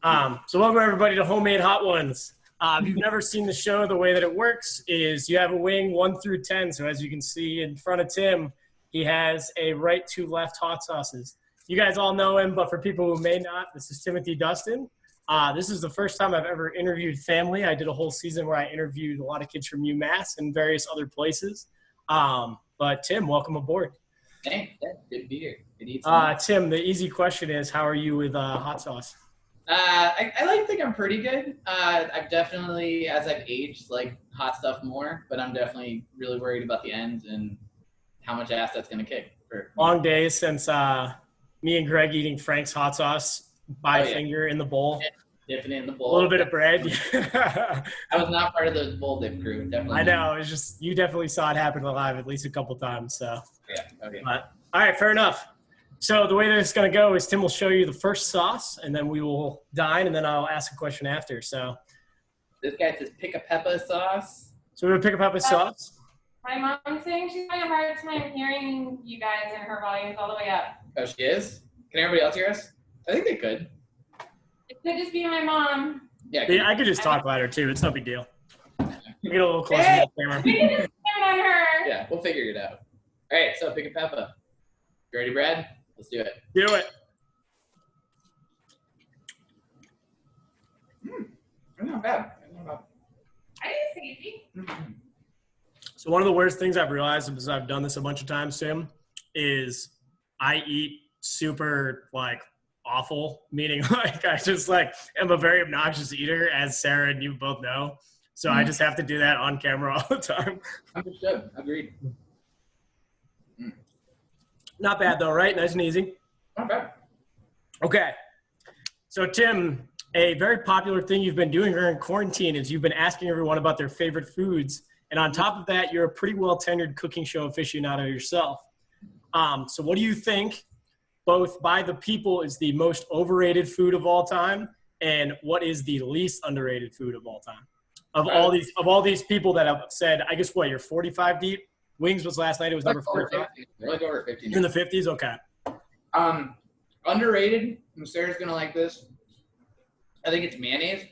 So welcome everybody to Homemade Hot Ones. If you've never seen the show, the way that it works is you have a wing 1 through 10. So as you can see in front of Tim, he has a right to left hot sauces. You guys all know him, but for people who may not, this is Timothy Dustin. This is the first time I've ever interviewed family. I did a whole season where I interviewed a lot of kids from UMass and various other places. But Tim, welcome aboard. Thanks. Good to be here. Good evening. Tim, the easy question is, how are you with hot sauce? I like to think I'm pretty good. I've definitely, as I've aged, like hot stuff more, but I'm definitely really worried about the end and how much ass that's going to kick. Long days since me and Greg eating Frank's hot sauce by finger in the bowl. Dipping it in the bowl. A little bit of bread. I was not part of the bowl dip crew. Definitely. I know. It's just, you definitely saw it happen live at least a couple times. So. Yeah. Okay. But, all right, fair enough. So the way that it's going to go is Tim will show you the first sauce, and then we will dine, and then I'll ask a question after. So this guy says pick a pepper sauce. So we're going to pick a pepper sauce. My mom's saying she's having a hard time hearing you guys and her volume's all the way up. Oh, she is? Can everybody else hear us? I think they could. It could just be my mom. Yeah, I could just talk louder, too. It's no big deal. Get a little closer to the camera. We can just stand on her. Yeah, we'll figure it out. All right, so pick a pepper. You ready, Brad? Let's do it. Do it. Not bad. I didn't say easy. So one of the worst things I've realized, because I've done this a bunch of times, Tim, is I eat super, awful, meaning, I just, am a very obnoxious eater, as Sarah and you both know. So I just have to do that on camera all the time. Understood. Agreed. Not bad, though, right? Nice and easy. Not bad. Okay. So, Tim, a very popular thing you've been doing during quarantine is you've been asking everyone about their favorite foods. And on top of that, you're a pretty well-tenured cooking show aficionado yourself. So what do you think, both by the people, is the most overrated food of all time, and what is the least underrated food of all time? Of all these people that have said, I guess, what, you're 45 deep? Wings was last night. It was number 45. They're like over 50. You're in the 50s? Okay. Underrated, and Sarah's going to like this. I think it's mayonnaise.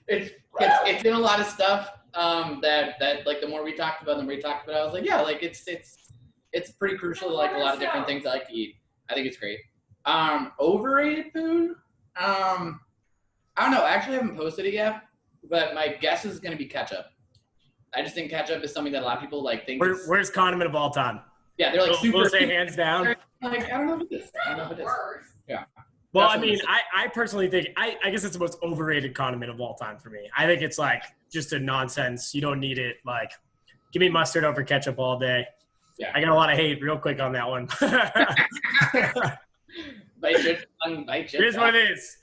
it's in a lot of stuff that like the more we talked about, I was like, yeah, like it's pretty crucial to like a lot of different things I like to eat. I think it's great. Overrated food? I don't know. I actually haven't posted it yet, but my guess is going to be ketchup. I just think ketchup is something that a lot of people like think. Where's condiment of all time? Yeah, they're like super. We'll say hands down. Like, I don't know what it is. Yeah. Well, I mean, I personally think, I guess it's the most overrated condiment of all time for me. I think it's just a nonsense. You don't need it. Give me mustard over ketchup all day. Yeah. I got a lot of hate real quick on that one. Bite your tongue, bite your Here's what it is.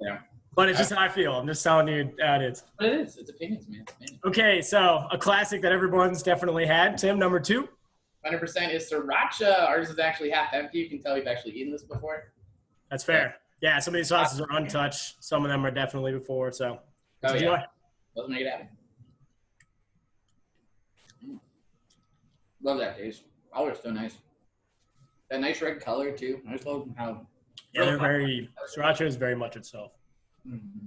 Yeah. But it's just how I feel. I'm just telling you how it is. But it is. It's opinions, man. Okay, so a classic that everyone's definitely had. Tim, number 2. 100% is sriracha. Ours is actually half empty. You can tell we've actually eaten this before. That's fair. Yeah, some of these sauces are untouched. Some of them are definitely before. So, enjoy. Yeah. Let's make it happen. Love that taste. Oh, it's so nice. That nice red color too. I just love how. Yeah, they're very. Sriracha is very much itself. Mm-hmm.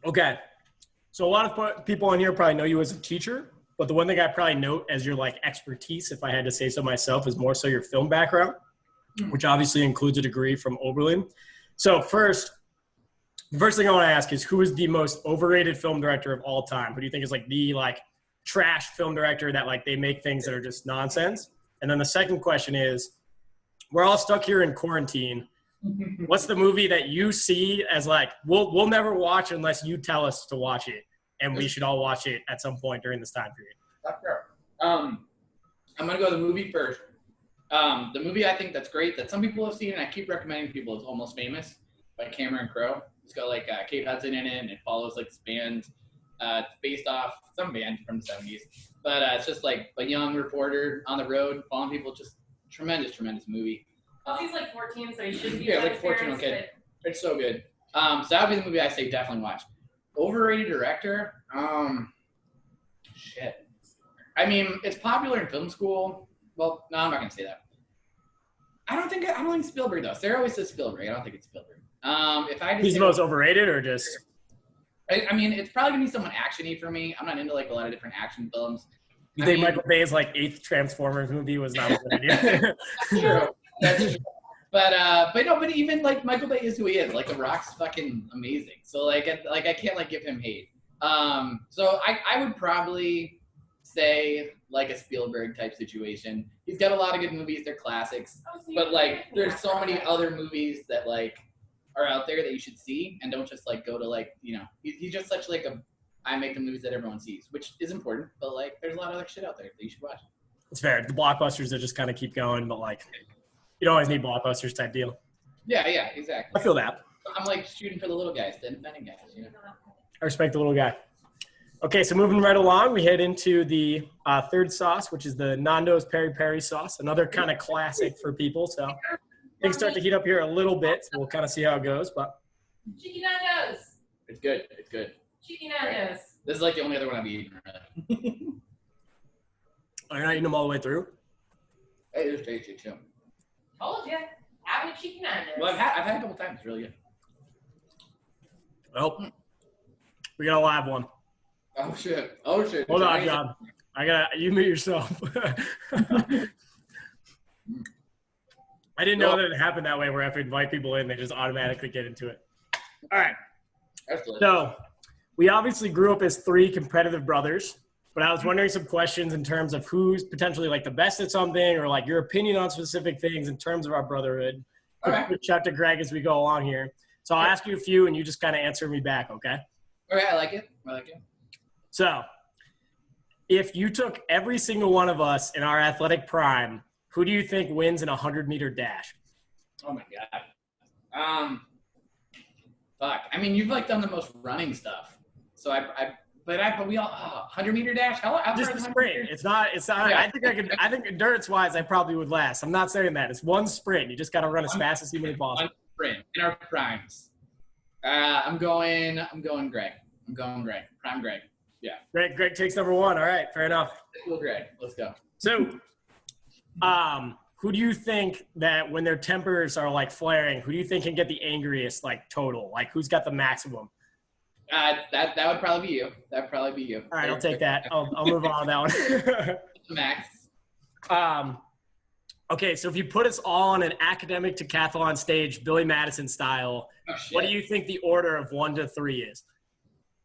Okay, so a lot of people on here probably know you as a teacher, but the one thing I probably note as your expertise, if I had to say so myself, is more so your film background, which obviously includes a degree from Oberlin. So the first thing I want to ask is, who is the most overrated film director of all time? Who do you think is the trash film director that they make things that are just nonsense? And then the second question is, we're all stuck here in quarantine. What's the movie that you see as we'll never watch unless you tell us to watch it, and we should all watch it at some point during this time period? That's fair. I'm gonna go the movie first. The movie I think that's great that some people have seen and I keep recommending people is Almost Famous by Cameron Crowe. It's got Kate Hudson in it, and it follows this band. It's based off some band from the 70s, but it's just a young reporter on the road following people. Just tremendous movie. Well, he's 14, so he shouldn't be. Yeah, 14. Okay, it's so good. So that would be the movie I say definitely watch. Overrated director? Shit. I mean, it's popular in film school. Well, no, I'm not gonna say that. I don't think Spielberg though. Sarah always says Spielberg. I don't think it's Spielberg. If I had to He's say, the most overrated, or just? I mean, it's probably gonna be someone actiony for me. I'm not into like a lot of different action films. You I think mean- Michael Bay's like 8th Transformers movie was not a good idea? That's true. That's true. But even like Michael Bay is who he is. Like The Rock's fucking amazing. So like I can't like give him hate. So I would probably say like a Spielberg type situation. He's got a lot of good movies. They're classics. But like there's so many other movies that like are out there that you should see, and don't just like go to like, you know, he's just such like a I make the movies that everyone sees, which is important, but like there's a lot of other shit out there that you should watch. It's fair. The blockbusters that just kind of keep going, but like you don't always need blockbusters type deal. Yeah, exactly. I feel that. I'm like shooting for the little guys, the independent guys, you know. I respect the little guy. Okay, so moving right along, we head into the third sauce, which is the Nando's Peri Peri sauce, another kind of classic for people. So things start to heat up here a little bit. So we'll kind of see how it goes. But Chicken Nando's. It's good. It's good. Chicken Nando's. This is like the only other one I've eaten. Really. you're not eating them all the way through. It is tasty too. Told you. Have a chicken Nando's. Well, I've had it a couple times. It's really good. Well, we got a live one. Oh shit. Hold on, John. You mute yourself. I didn't know that it happened that way where if we invite people in, they just automatically get into it. All right. That's delicious. So we obviously grew up as 3 competitive brothers, but I was wondering some questions in terms of who's potentially like the best at something or like your opinion on specific things in terms of our brotherhood. All right. Quick shout to Greg as we go along here. So I'll ask you a few and you just kind of answer me back, okay? Okay, I like it. So if you took every single one of us in our athletic prime, who do you think wins in a 100-meter dash? Oh my god. Fuck. I mean, you've like done the most running stuff. So but we all 100-meter dash. How Just far a is 100 sprint. meters? It's not. Yeah. I think endurance-wise, I probably would last. I'm not saying that. It's one sprint. You just got to run as fast as humanly possible. One sprint in our primes. I'm going Greg. Prime Greg. Greg takes number 1. All right, fair enough. Cool, Greg. Let's go. So, who do you think that when their tempers are like flaring, who do you think can get the angriest like total? Like who's got the maximum? That would probably be you. That'd probably be you. All right, I'll take that. I'll move on that one. Max. Okay, so if you put us all on an academic decathlon stage, Billy Madison style, Oh shit. what do you think the order of 1 to 3 is?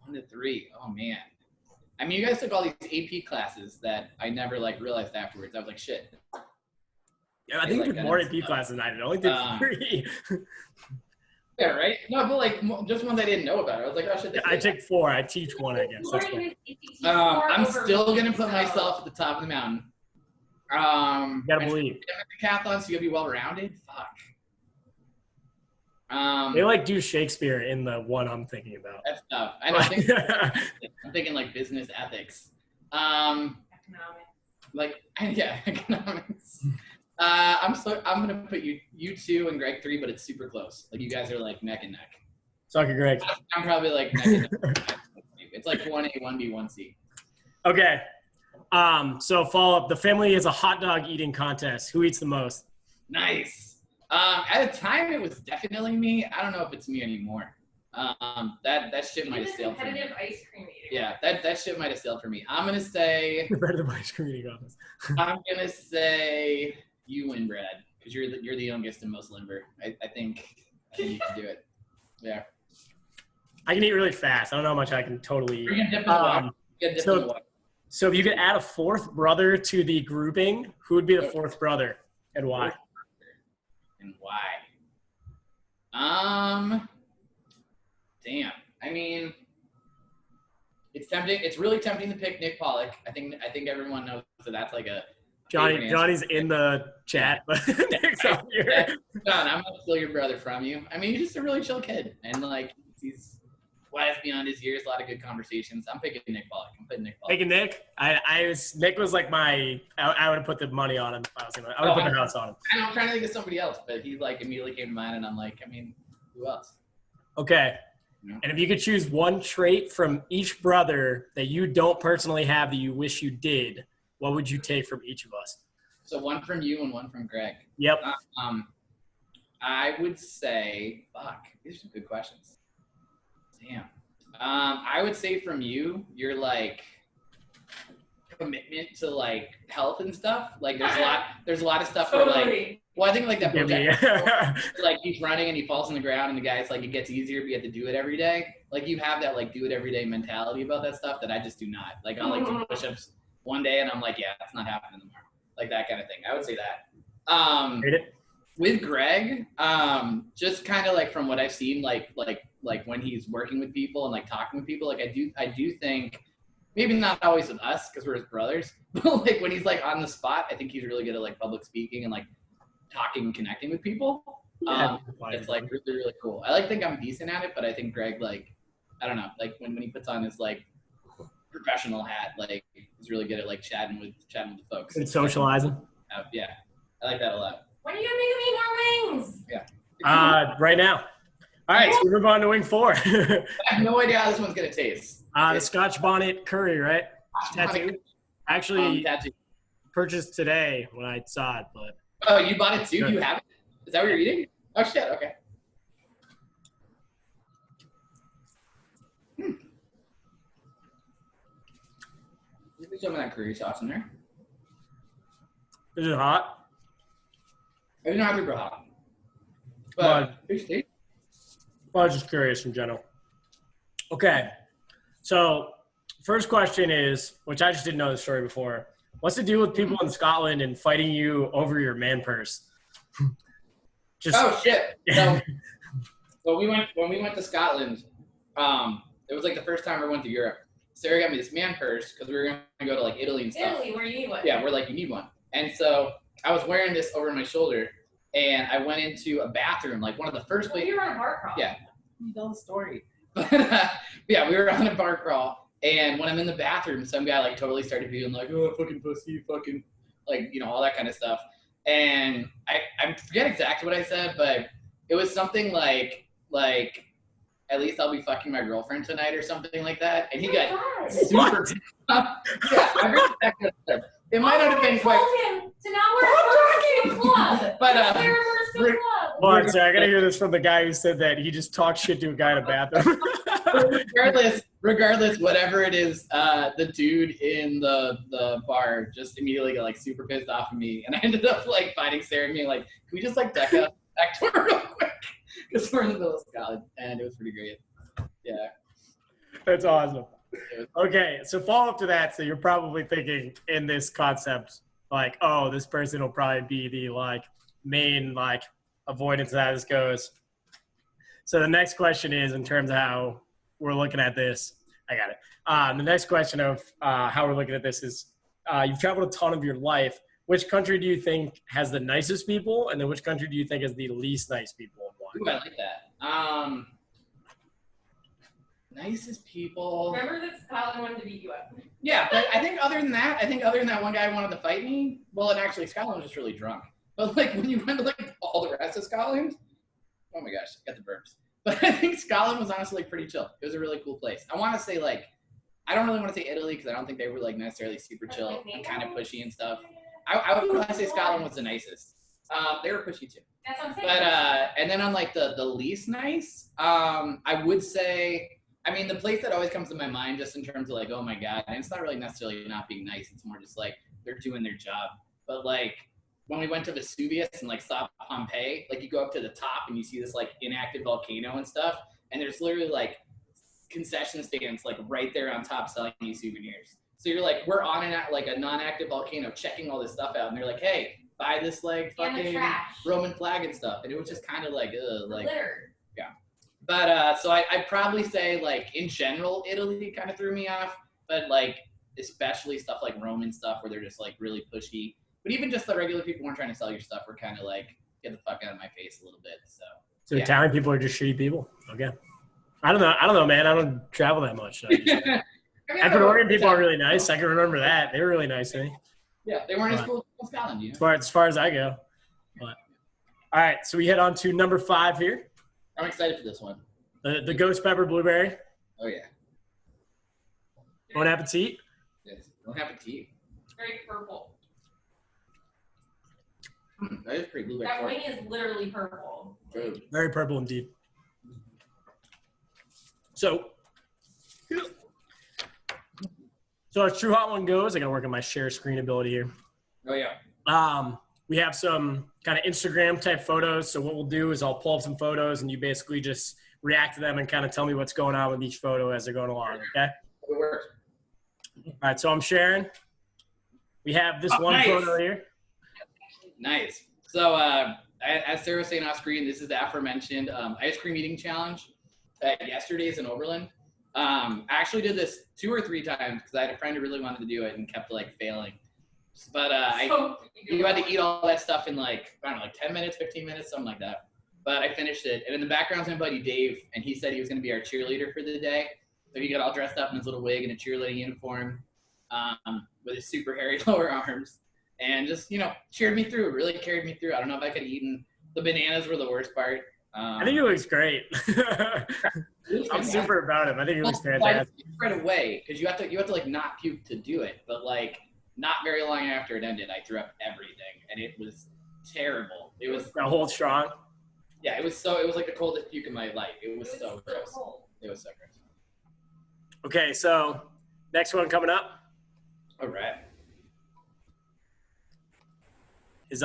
1 to 3. Oh man. I mean, you guys took all these AP classes that I never like realized afterwards. I was like, shit. Yeah, I think like there's that. more AP classes than I did. I only did 3. Yeah, right. No, but like just ones I didn't know about. I was like, oh shit. I took 4. I teach 1, I guess. That's Lauren what, is APT I'm score still over gonna me, put so- myself at the top of the mountain. you gotta believe. Decathlon, so you gotta be well rounded. Fuck. They like do Shakespeare in the one I'm thinking about. That's tough. I don't think I'm thinking like business ethics. Economics. Like yeah, economics. I'm gonna put you 2 and Greg 3, but it's super close. Like you guys are like neck and neck. Sucker Greg. I'm probably like neck and neck. It's like 1A, 1B, 1C. Okay. So follow up. The family is a hot dog eating contest. Who eats the most? Nice. At the time, it was definitely me. I don't know if it's me anymore. That shit might have He's a sailed for me. competitive ice cream eater. Yeah, that shit might have sailed for me. I'm gonna say Better than my screen eating contest. I'm gonna say you win, Brad, because you're the youngest and most limber. I think you can do it. Yeah. I can eat really fast. I don't know how much I can totally You're eat. gonna dip in the water. You're gonna dip in the water. So if you could add a 4th brother to the grouping, who would be the 4th brother and why? And why? Damn. I mean, it's tempting. It's really tempting to pick Nick Pollock. I think everyone knows that that's like a favorite answer. Johnny's in the chat, but Nick's on here. John, I'm gonna steal your brother from you. I mean, he's just a really chill kid, and like he's wise beyond his years. A lot of good conversations. I'm picking Nick Pollock. I'm putting Nick Pollock. Taking Nick. Nick was like I would have put the money on him if I was gonna. I would have put the house on him. I'm trying to think of somebody else, but he like immediately came to mind, and I'm like, I mean, who else? Okay. Yeah. And if you could choose one trait from each brother that you don't personally have that you wish you did, what would you take from each of us? So one from you and one from Greg. Yep. I would say, fuck, these are some good questions. Damn. I would say from you, you're like commitment to like health and stuff. Like there's a lot of stuff where like, Totally. well, I think like that Give me- like he's running and he falls on the ground and the guy's like, it gets easier, but you have to do it every day. Like you have that like do it every day mentality about that stuff that I just do not. Like I'll like do push-ups one day and I'm like, yeah, that's not happening tomorrow. Like that kind of thing. I would say that. Hate it. With Greg, just kind of like from what I've seen, like when he's working with people and like talking with people, like I do think maybe not always with us because we're his brothers, but like when he's like on the spot, I think he's really good at like public speaking and like talking and connecting with people. It's like really, really cool. I like think I'm decent at it, but I think Greg, like, I don't know, like when he puts on his like professional hat, like he's really good at like chatting with the folks. And socializing. Yeah, I like that a lot. When are you gonna make me more wings? Right now. All right, so we move on to wing 4. I have no idea how this one's gonna taste. The Scotch bonnet curry, right? Tattoo. Actually, Tattoo. purchased today when I saw it, but Oh, you bought it too? Do you have it? Is that what you're eating? Oh shit. Okay. Maybe some of that curry sauce in there. is it hot? It's not super hot. Well, But tasty. Well, I was just curious in general. Okay, so first question is, which I just didn't know the story before. What's the deal with people in Scotland and fighting you over your man purse? Oh shit. So when we went to Scotland, it was like the first time I went to Europe. Sarah got me this man purse because we were gonna go to like Italy and stuff. Italy, where you need one. Yeah, we're like, you need one. And so I was wearing this over my shoulder and I went into a bathroom, like one of the first Well, places. you were on a bar crawl. Yeah. You tell the story. But yeah, we were on a bar crawl, and when I'm in the bathroom, some guy like totally started being like, "Oh, fucking pussy, fucking," like, you know, all that kind of stuff. And I forget exactly what I said, but it was something like at least I'll be fucking my girlfriend tonight or something like that. And he got super pissed off. Yeah, I forget exactly what I said. It might not have been quite. told him to not wear a purse to a club. But, wear a purse to a club. Hold on, sorry, I gotta hear this from the guy who said that he just talked shit to a guy in a bathroom. regardless, whatever it is, the dude in the bar just immediately got like super pissed off at me, and I ended up like finding Sarah and being like, "Can we just like duck out back to her real quick?" Because we're in the middle of Scotland, and it was pretty great. Yeah. That's awesome. Okay, so follow up to that. So you're probably thinking in this concept, like, oh, this person will probably be the like main like avoidance that this goes. So the next question is in terms of how we're looking at this. I got it. The next question of how we're looking at this is you've traveled a ton of your life. Which country do you think has the nicest people, and then which country do you think has the least nice people? Ooh, I like that. Nicest people. Remember that Scotland wanted to beat you up. Yeah, but I think other than that one guy wanted to fight me. Well, and actually Scotland was just really drunk. But like when you went to like all the rest of Scotland, oh my gosh, got the burps. But I think Scotland was honestly like pretty chill. It was a really cool place. I want to say like, I don't really want to say Italy because I don't think they were like necessarily super chill and kind of pushy and stuff. I would probably say Scotland was the nicest. They were pushy too. That's what I'm saying. But and then on like the least nice, I would say, I mean, the place that always comes to my mind just in terms of like, oh my God, and it's not really necessarily not being nice. It's more just like they're doing their job. But like when we went to Vesuvius and like saw Pompeii, like you go up to the top and you see this like inactive volcano and stuff. And there's literally like concession stands like right there on top selling you souvenirs. So you're like, we're on like a non-active volcano checking all this stuff out. And they're like, hey, buy this like And the fucking trash. Roman flag and stuff. And it was just kind of like, like. Litter. But so I'd probably say like in general, Italy kind of threw me off, but like especially stuff like Roman stuff where they're just like really pushy. But even just the regular people weren't trying to sell your stuff. We're kind of like, get the fuck out of my face a little bit. So yeah. Italian people are just shitty people. Okay. I don't know, man. I don't travel that much. So Ecuadorian people are really nice. I can remember that. They were really nice to me. Yeah, they weren't as cool as Scotland, you know? As far as I go. But all right, so we head on to number 5 here. I'm excited for this one. The ghost pepper blueberry. Oh yeah. Bon appetit. Yes. Don't have a tea. Very purple. That is pretty blueberry That tart. wing is literally purple. Good. Very purple indeed. So as True Hot One goes, I got to work on my share screen ability here. Oh yeah. We have some kind of Instagram type photos. So what we'll do is I'll pull up some photos and you basically just react to them and kind of tell me what's going on with each photo as they're going along. Okay. It works. All right. So I'm sharing. We have this one nice. photo here. Nice. So as Sarah was saying off screen, this is the aforementioned ice cream eating challenge at yesterday's in Oberlin. I actually did this 2 or 3 times because I had a friend who really wanted to do it and kept like failing. But you had to eat all that stuff in like, I don't know, like 10 minutes, 15 minutes, something like that. But I finished it. And in the background's my buddy Dave, and he said he was going to be our cheerleader for the day. So he got all dressed up in his little wig and a cheerleading uniform with his super hairy lower arms. And just, cheered me through, really carried me through. I don't know if I could have eaten. The bananas were the worst part. I think he looks great. I'm super proud of him. I think he looks fantastic. Right away, because you have to like not puke to do it. But like not very long after it ended, I threw up everything, and it was terrible. It was Now hold strong. Yeah, it was like the coldest puke in my life. It was so gross. cold. It was so gross. Okay, so next one coming up All right. is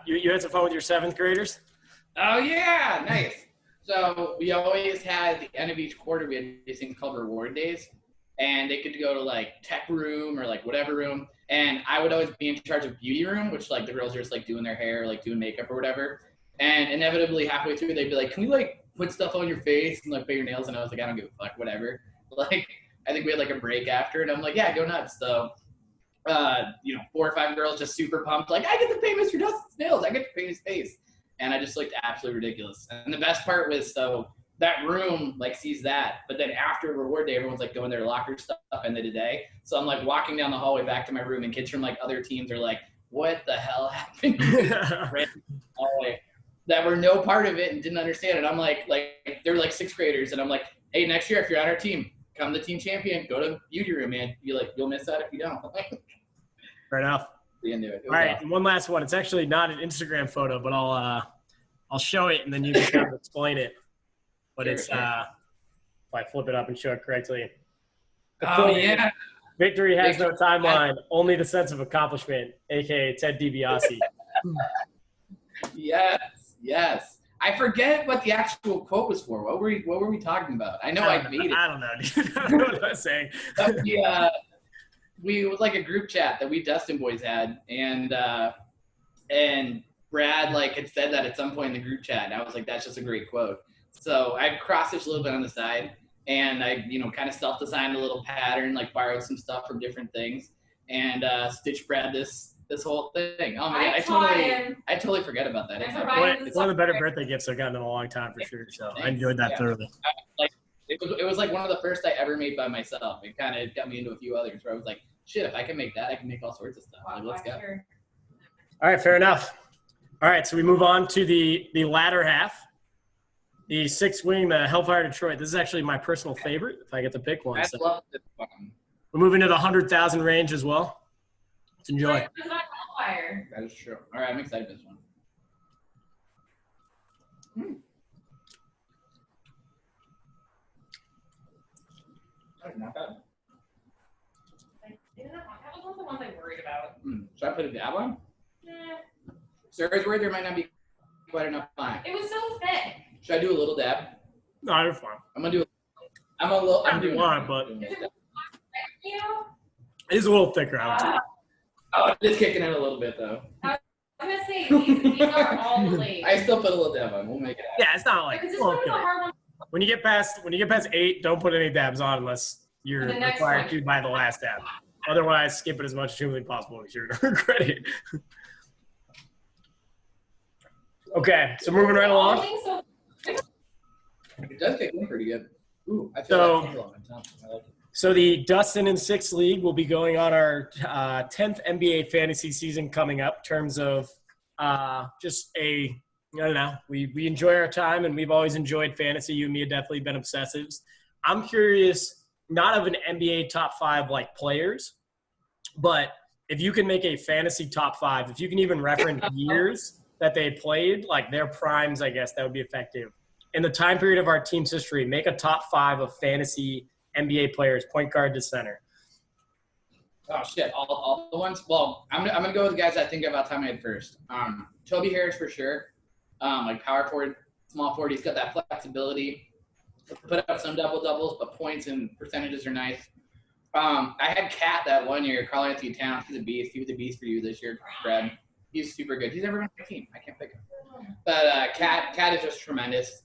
you had some fun with your 7th graders? Oh yeah, nice. So we always had at the end of each quarter we had these things called reward days, and they could go to like tech room or like whatever room, and I would always be in charge of beauty room, which like the girls are just like doing their hair, like doing makeup or whatever, and inevitably halfway through they'd be like, can we like put stuff on your face and like paint your nails? And I was like, I don't give a fuck, whatever. Like I think we had like a break after, and I'm like, yeah, go nuts. So 4 or 5 girls just super pumped, like, I get to paint Mr. Dustin's nails, I get to paint his face. And I just looked absolutely ridiculous. And the best part was, so that room like sees that, but then after reward day, everyone's like going their locker stuff end of the day. So I'm like walking down the hallway back to my room, and kids from like other teams are like, what the hell happened to this hallway that were no part of it and didn't understand it. I'm like they're like 6th graders, and I'm like, hey, next year if you're on our team, come the team champion, go to beauty room, man. You'll miss that if you don't. Fair enough. Into it. All right, and one last one. It's actually not an Instagram photo, but I'll show it and then you can kind of explain it. But Sure, it's sure. if I flip it up and show it correctly. Oh yeah. Victory has no timeline, only the sense of accomplishment, aka Ted DiBiase. Yes. I forget what the actual quote was for. What were we talking about? I know I made it. I don't know, dude. I don't know what I was saying. But it was like a group chat that we Dustin boys had, and Brad like had said that at some point in the group chat, and I was like, that's just a great quote. So I cross-stitched a little bit on the side, and I kind of self-designed a little pattern, like borrowed some stuff from different things, and stitched Brad this whole thing. Oh my god, I totally forget about that. It's one of the better birthday gifts I've gotten in a long time for sure. So I enjoyed that thoroughly. It was like one of the first I ever made by myself. It kind of got me into a few others where I was like, shit, if I can make that, I can make all sorts of stuff. Like, let's go. All right, fair enough. All right, so we move on to the latter half. The 6th wing, the Hellfire Detroit. This is actually my personal favorite, if I get to pick one. I So love this one. we're moving to the 100,000 range as well. Let's enjoy. That is true. All right, I'm excited for this one. Not bad. That was one of the ones I worried about. Should I put a dab on? Nah. Sarah's worried there might not be quite enough time. It was so thick. Should I do a little dab? No, you're fine. I'm doing But Is it you know? it's a little thicker. I would say. Oh, it's kicking in a little bit though. I'm gonna say these are all the late. I still put a little dab on. We'll make it happen. Yeah, it's not like Because this one was a hard one. when you get past 8, don't put any dabs on unless you're The next required one. to by the last dab. Otherwise, skip it as much as humanly possible because you're gonna regret it. Okay, so moving right along. It does kick in pretty good. Ooh, I feel So- that tingle on my tongue. I like it. So the Dustin and 6 League will be going on our 10th NBA fantasy season coming up. In terms of I don't know, we enjoy our time and we've always enjoyed fantasy. You and me have definitely been obsessives. I'm curious, not of an NBA top 5 like players, but if you can make a fantasy top 5, if you can even reference years that they played, like their primes, I guess that would be effective. In the time period of our team's history, make a top 5 of fantasy NBA players, point guard to center. Oh shit! All the ones. Well, I'm gonna go with the guys I think about time I had first. Toby Harris for sure. Like power forward, small forward. He's got that flexibility. Put up some double doubles, but points and percentages are nice. I had Cat that one year. Carl Anthony Towns. He's a beast. He was a beast for you this year, Brad. He's super good. He's never been on my team. I can't pick him. But Cat is just tremendous.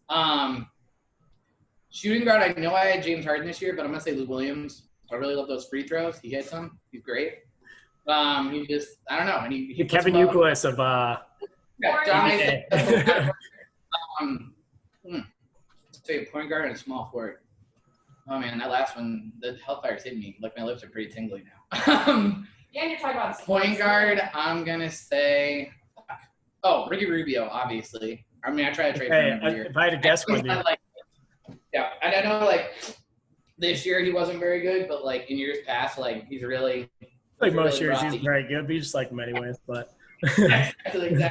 Shooting guard. I know I had James Harden this year, but I'm gonna say Lou Williams. I really love those free throws. He hits them. He's great. He just, I don't know. And he Kevin Youkilis of dominates. Say point guard and a small forward. Oh man, that last one, the Hellfire's hitting me. Like my lips are pretty tingly now. Yeah, you're talking about Point guard, I'm gonna say, Ricky Rubio, obviously. I mean, I tried to trade for him every year. If I had to guess one, yeah, and I know like this year he wasn't very good, but like in years past, like he's really like most really years he's very good, but you just like him anyways. But exactly.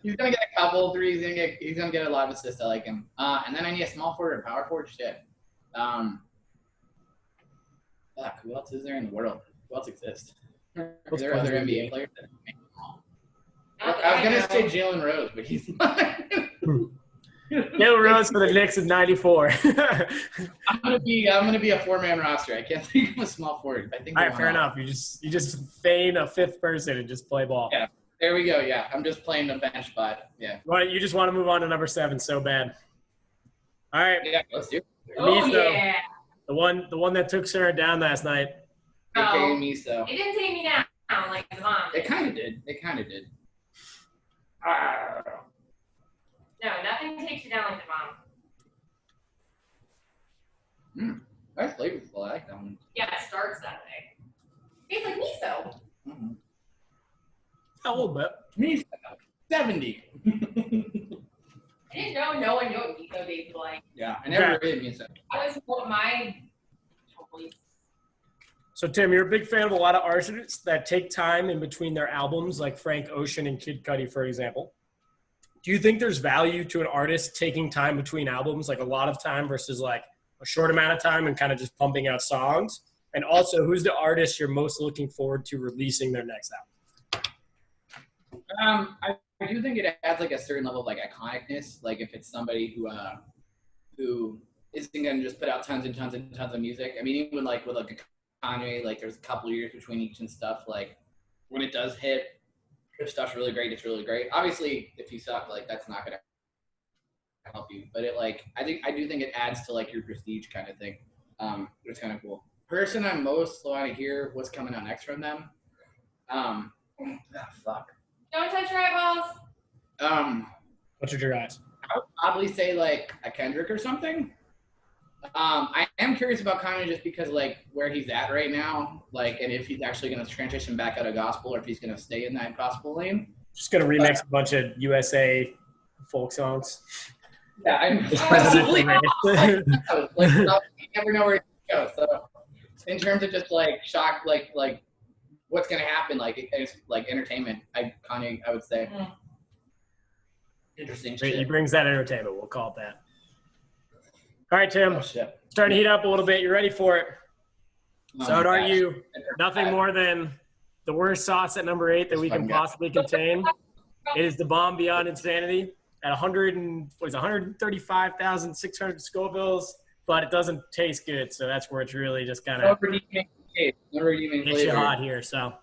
He's gonna get a couple threes. He's gonna get a lot of assists. I like him. And then I need a small forward or power forward. Shit. Who else is there in the world? Who else exists? Are there other NBA players that make them all? I was gonna say Jalen Rose, but he's not. Jalen Rose for the Knicks in '94. I'm gonna be a 4-man roster. I can't think of a small forward. I think. All right, fair enough. You just feign a 5th person and just play ball. Yeah. There we go. Yeah, I'm just playing the bench spot. Yeah. Well, you just want to move on to number 7 so bad. All right. Yeah, let's do it. Yeah. The one that took Sarah down last night. AKA No, Miso. it didn't take me down like the mom. It kind of did. No, nothing takes you down like the mom. That's flavorful. I like that one. Yeah, it starts that way. It's like miso. Mm-hmm. A little bit. Miso. 70. I didn't know no one knew what miso tasted like. Yeah, I never ate miso. That was what my choice. So, Tim, you're a big fan of a lot of artists that take time in between their albums, like Frank Ocean and Kid Cudi, for example. Do you think there's value to an artist taking time between albums, like a lot of time versus like a short amount of time and kind of just pumping out songs? And also, who's the artist you're most looking forward to releasing their next album? I do think it adds like a certain level of like iconicness. Like if it's somebody who isn't gonna just put out tons and tons and tons of music. I mean, even like with like a Kanye, like there's a couple of years between each and stuff. Like when it does hit, if stuff's really great, it's really great. Obviously, if you suck, like that's not gonna help you. But it like I do think it adds to like your prestige kind of thing. It's kind of cool. Person I'm most want to hear what's coming out next from them. Fuck. Don't touch your eyeballs. What's your eyes? I would probably say like a Kendrick or something. I am curious about Kanye just because like where he's at right now, like, and if he's actually going to transition back out of gospel or if he's going to stay in that gospel lane. Just gonna remix a bunch of USA folk songs. Yeah, I'm President like, you never know where it goes. So in terms of just like shock, like what's going to happen, like it's like entertainment. Kanye, I would say. Interesting shit. He brings that entertainment. We'll call it that. All right, Tim. Oh, shit. Starting to heat up a little bit. You ready for it? Oh, So aren't gosh. you? Nothing more than the worst sauce at number 8 that we can possibly contain. It is the bomb beyond insanity at 135,600 Scovilles, but it doesn't taste good. So that's where it's really just kind of hits you hot here. So, all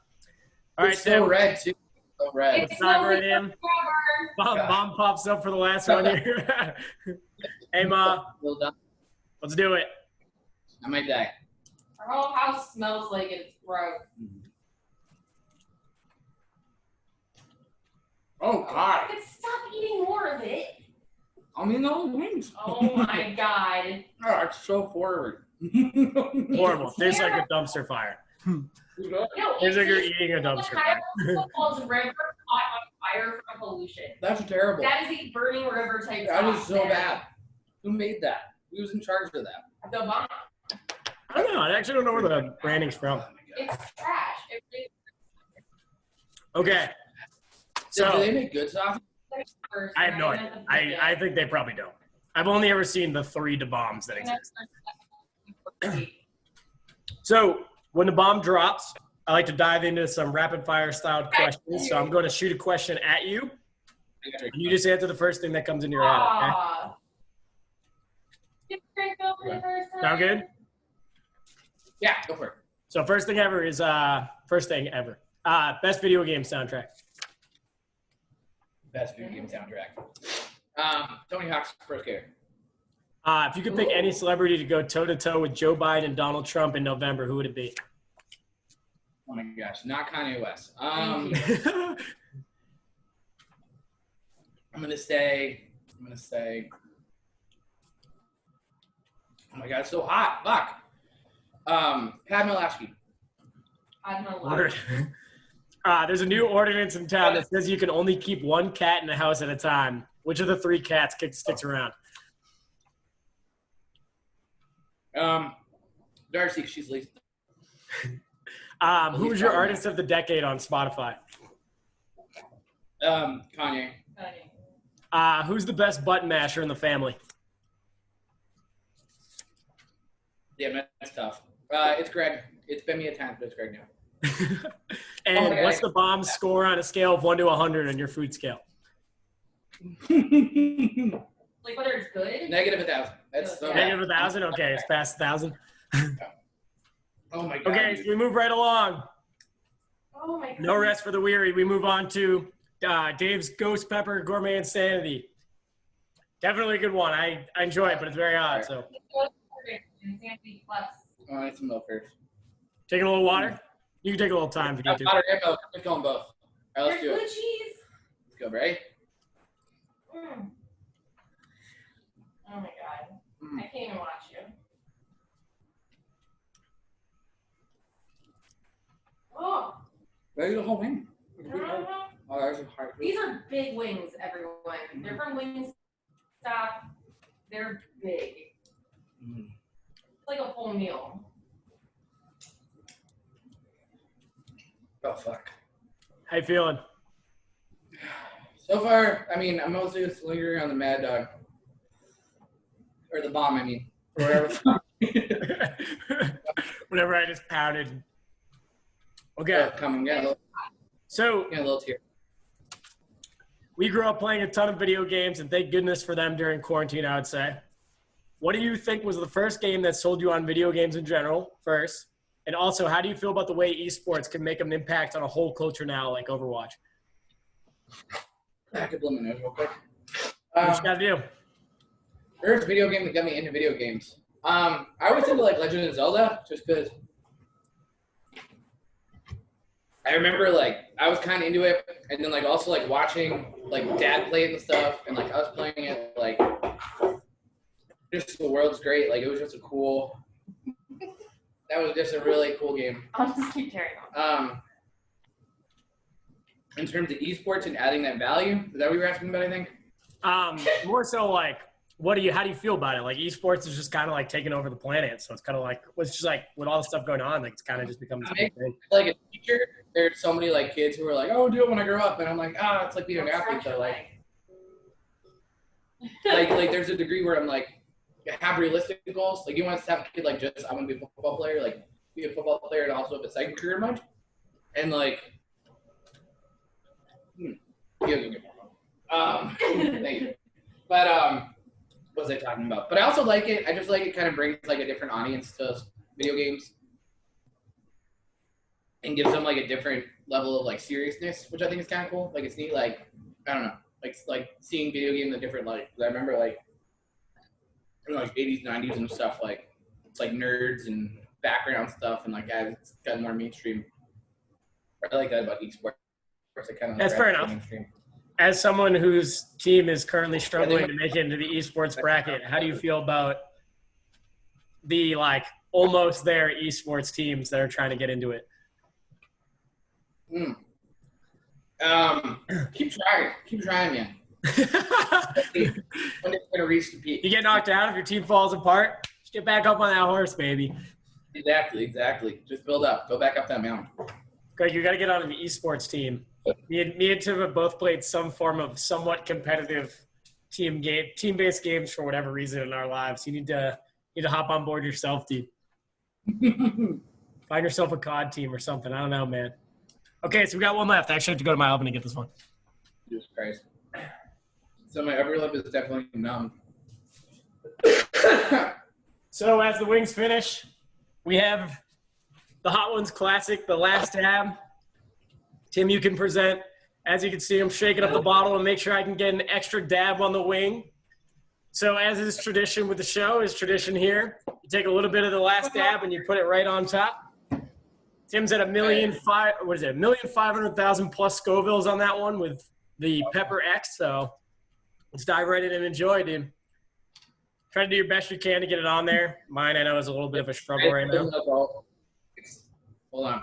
right, It's so Tim. red too. So red. It's Dive so right good in. forever. Bomb pops up for the last one here. Hey, Ma, Well done. let's do it. I might die. Our whole house smells like it's gross. Oh God! But stop eating more of it. I mean, those wings. Oh my god. Oh, it's so forward. Horrible. Tastes like a dumpster fire. No, Tastes like you're tastes eating a like dumpster a fire. Football's river caught on fire from pollution. That's terrible. That is a burning river type. That is sauce so there. bad. Who made that? Who was in charge of that? The bomb. I don't know. I actually don't know where the branding's from. It's trash. Okay. So, do So they make good sauce? I have no idea. I think they probably don't. I've only ever seen the 3 Da Bombs that exist. So when the bomb drops, I like to dive into some rapid fire style questions. So I'm going to shoot a question at you. And you just answer the first thing that comes into your head, okay? Sound good? Yeah, go for it. So first thing ever is best video game soundtrack. Best video game soundtrack. Tony Hawk's Pro Skater. If you could pick any celebrity to go toe-to-toe with Joe Biden and Donald Trump in November, who would it be? Oh my gosh, not Kanye West. I'm gonna say. Oh my god, it's so hot. Fuck. Padma Lasky. Word. There's a new ordinance in town that says you can only keep 1 cat in the house at a time. Which of the 3 cats sticks around? Darcy, she's least. Who's your artist of the decade on Spotify? Kanye. Who's the best button masher in the family? Yeah, that's tough. It's Greg. It's been me at times, but it's Greg now. And what's the bomb score on a scale of 1 to 100 on your food scale? Like whether it's good? Negative 1,000. That's so Negative 1,000? Okay, it's past 1,000. Oh my god. Okay, so we move right along. Oh my god. No rest for the weary. We move on to Dave's Ghost Pepper Gourmet Insanity. Definitely a good one. I enjoy it, but it's very hot. So Insanity plus. I need some milk first. taking a little water. You can take a little time to get to. Water and milk. Let's go on both. All right, let's do There's it. blue cheese. Let's go, ready? Mm. Oh my god. I can't even watch you. Oh. Ready the whole thing. Uh-huh. Oh, there's a heart. These are big wings, everyone. They're from Wingstop. They're big. It's like a full meal. Oh, fuck. How you feeling? So far, I mean, I'm mostly just lingering on the Mad Dog. Or the bomb, I mean. Or whatever. Whenever I just pounded. Okay. Coming, get a So little tear. we grew up playing a ton of video games, and thank goodness for them during quarantine, I would say. What do you think was the first game that sold you on video games in general, first? And also, how do you feel about the way esports can make an impact on a whole culture now, like Overwatch? I could blow my nose real quick. What you gotta do? First video game that got me into video games. I was into like Legend of Zelda just because I remember like I was kind of into it, and then like also like watching like Dad play it and stuff, and like us playing it, like just the world's great. Like it was just a cool. That was just a really cool game. I'll just keep carrying on. In terms of esports and adding that value, is that what you were asking about? I think. More so like, how do you feel about it? Like esports is just kind of like taking over the planet. So it's kind of like, it's just like with all the stuff going on, like it's kind of just become this big thing. Like a teacher, there's so many like kids who are like, oh, I'll do it when I grow up. And I'm like, it's like being an athlete. So like there's a degree where I'm like, have realistic goals. Like you want to have a kid like just, I want to be a football player, like be a football player and also have a second career mode. And like, thank you. But what was I talking about? But I also like it. I just like it kind of brings like a different audience to video games and gives them like a different level of like seriousness, which I think is kind of cool. Like it's neat. Like I don't know, like seeing video games in different like. I remember like in like 80s, 90s and stuff. Like it's like nerds and background stuff, and like it's got more mainstream. I like that about esports. That's fair enough. As someone whose team is currently struggling to make it into the esports bracket, how do you feel about the like almost there esports teams that are trying to get into it? Keep trying, man. When it's gonna reach the peak. You get knocked out if your team falls apart, just get back up on that horse, baby. Exactly. Just build up. Go back up that mountain. Greg, you got to get on the esports team. Me and Tim have both played some form of somewhat competitive team-based games for whatever reason in our lives. You need to hop on board yourself, dude. Find yourself a COD team or something. I don't know, man. Okay, so we got one left. I actually have to go to my oven to get this one. Jesus Christ. So my upper lip is definitely numb. So as the wings finish, we have the Hot Ones Classic, the last dab. Tim, you can present. As you can see, I'm shaking up the bottle and make sure I can get an extra dab on the wing. So as is tradition with the show, is tradition here. You take a little bit of the last dab and you put it right on top. Tim's at 1,500,000 plus Scovilles on that one with the Pepper X. So let's dive right in and enjoy, dude. Try to do your best you can to get it on there. Mine, I know, is a little bit of a struggle right now. Hold on.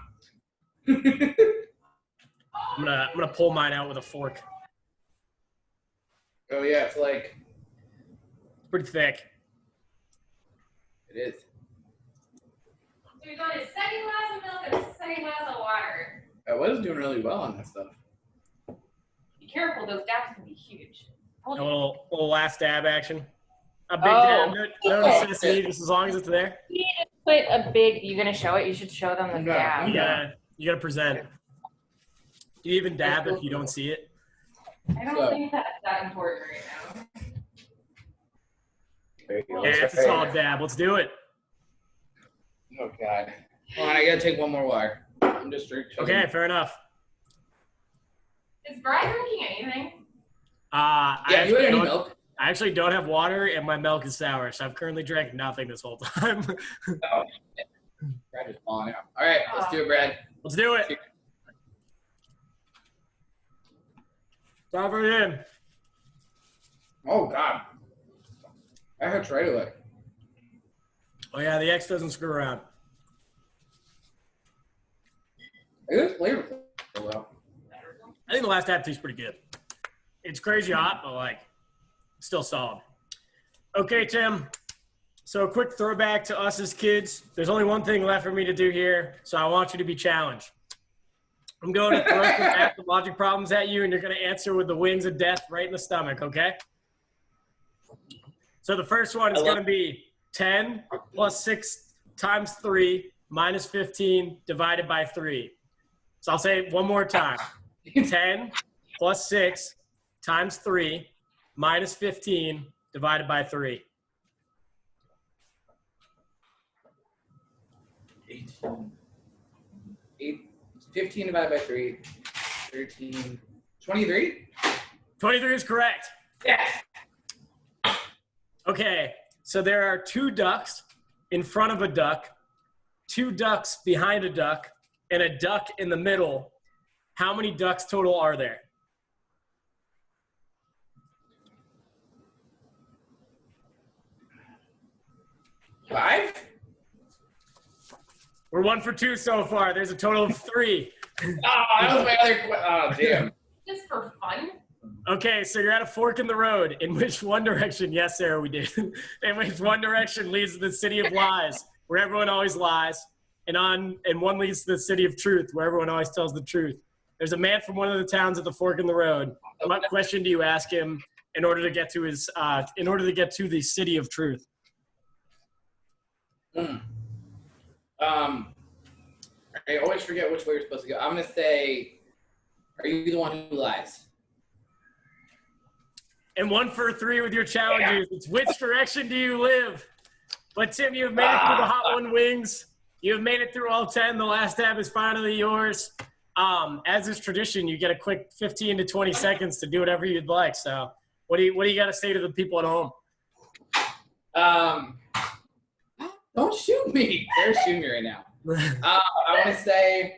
I'm gonna pull mine out with a fork. Oh yeah, it's like It's pretty thick. it is. So we got a second glass of milk and a second glass of water. I was doing really well on that stuff. Be careful, those dabs can be huge. A little last dab action. A big Oh. dab, no necessity, just as long as it's there. You need to put a big. You gonna show it? You should show them the No. dab. You gotta present. Do you even dab if you don't see it? I don't think that's that important right now. There you go. Yeah, it's a solid dab. Let's do it. Oh god. Hold on, I gotta take one more water. I'm just drinking. Okay, fair enough. Is Brad drinking anything? I Yeah, you had any don't- milk? I actually don't have water and my milk is sour, so I've currently drank nothing this whole time. Oh, shit. Brad is falling out. All right, let's do it, Brad. Let's do it. Dive right in. Oh god. I had tried it. Oh yeah, the X doesn't screw around. It is flavorful. Well. I think the last dab tastes pretty good. It's crazy hot, but like, it's still solid. Okay, Tim. So a quick throwback to us as kids. There's only one thing left for me to do here, so I want you to be challenged. I'm going to throw some math and logic problems at you, and you're going to answer with the wings of death right in the stomach, okay? So the first one is going to be 10 plus 6 times 3 minus 15 divided by 3. So I'll say it one more time. 10 plus 6 times 3 minus 15 divided by 3. 15 divided by 3. 13. 23? 23 is correct. Yeah. Okay, so there are 2 ducks in front of a duck, 2 ducks behind a duck, and a duck in the middle. How many ducks total are there? 5? We're 1 for 2 so far. There's a total of 3. Oh, that was my other oh, damn. Just for fun? Okay, so you're at a fork in the road. In which one direction? Yes, Sarah, we did. In which one direction leads to the city of lies, where everyone always lies, and one leads to the city of truth, where everyone always tells the truth. There's a man from one of the towns at the fork in the road. What question do you ask him in order to get to the city of truth? I always forget which way you're supposed to go. I'm gonna say, are you the one who lies? And 1 for 3 with your challenges. It's which direction do you live? But Tim, you have made it through the Hot One Wings. You have made it through all 10. The last tab is finally yours. As is tradition, you get a quick 15 to 20 seconds to do whatever you'd like. So what do you got to say to the people at home? Don't shoot me. They're shooting me right now. I want to say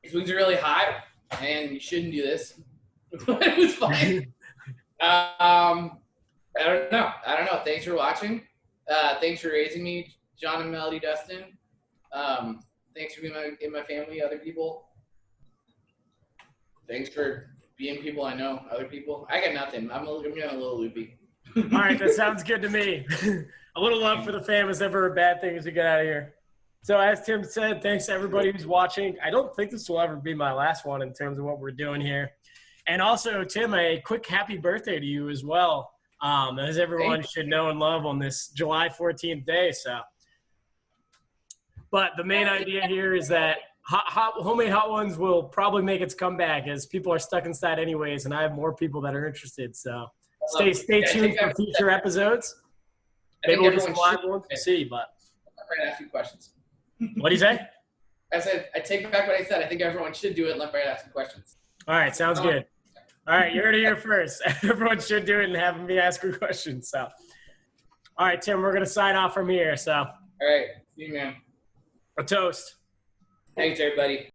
these wings are really hot, and you shouldn't do this. But it was fine. I don't know. Thanks for watching. Thanks for raising me, John and Melody Dustin. Thanks for being in my family, other people. Thanks for being people I know, other people. I got nothing. I'm getting a little loopy. All right, that sounds good to me. A little love for the fam is never a bad thing as we get out of here. So as Tim said, thanks to everybody who's watching. I don't think this will ever be my last one in terms of what we're doing here. And also, Tim, a quick happy birthday to you as well, as everyone should know and love on this July 14th day. So, but the main idea here is that homemade hot ones will probably make its comeback as people are stuck inside anyways, and I have more people that are interested. So stay tuned for future episodes. Maybe we'll do some live ones to see, but I'm ready to ask you questions. What do you say? I said, I take back what I said. I think everyone should do it and let Brad ask you questions. All right, sounds good. All right, you heard it here first. Everyone should do it and have me ask her questions. So, all right, Tim, we're going to sign off from here. So, All right. See you, man. a toast. Thanks, everybody.